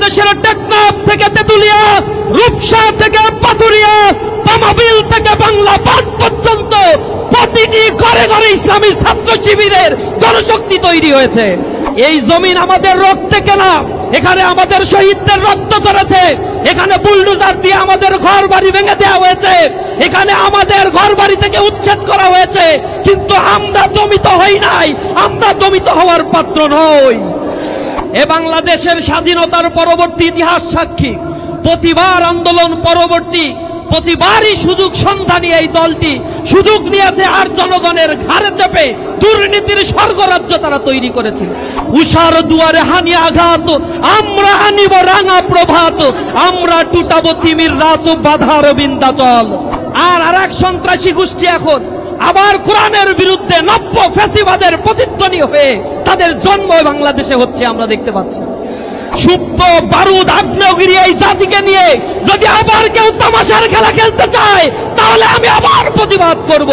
বাংলাদেশের টেকনাফ থেকে তেতুলিয়া, রূপসা থেকে পাথুরিয়া, তামাবিল থেকে বাংলা পাট পর্যন্ত প্রতিটি ঘরে ঘরে ইসলামী ছাত্র শিবিরের জনশক্তি তৈরি হয়েছে। এই জমিন আমাদের রক্তে কেনা, এখানে আমাদের শহীদদের রক্ত ঝরেছে, এখানে বুলডোজার দিয়ে আমাদের ঘর বাড়ি ভেঙে দেওয়া হয়েছে, এখানে আমাদের ঘর বাড়ি থেকে উচ্ছেদ করা হয়েছে, কিন্তু আমরা দমিত হই নাই, আমরা দমিত হওয়ার পাত্র নই। এ বাংলাদেশের স্বাধীনতার পরবর্তী ইতিহাস সাক্ষী। প্রতিবার আন্দোলন পরবর্তী প্রতিবারই সুযোগ সন্ধানী এই দলটি সুযোগ নিয়েছে আর জনগণের ঘাড়ে চেপে দুর্নীতির স্বর্গরাজ্য তারা তৈরি করেছিল। উষার দুয়ারে হানি আঘাত, আমরা আনিব রাঙা প্রভাত, আমরা টুটাবো তিমির রাত বাধার বিন্দাচল। আর এক সন্ত্রাসী গোষ্ঠী এখন আবার কোরআনের বিরুদ্ধে নব্য ফ্যাসিবাদের প্রতিধ্বনি হয়ে তাদের জন্ম বাংলাদেশে হচ্ছে, আমরা দেখতে পাচ্ছি। সুপ্ত বারুদ আগ্নেয়গিরি এই জাতিকে নিয়ে যদি আবার কেউ তামাশার খেলা খেলতে চায়, তাহলে আমি আবার প্রতিবাদ করব।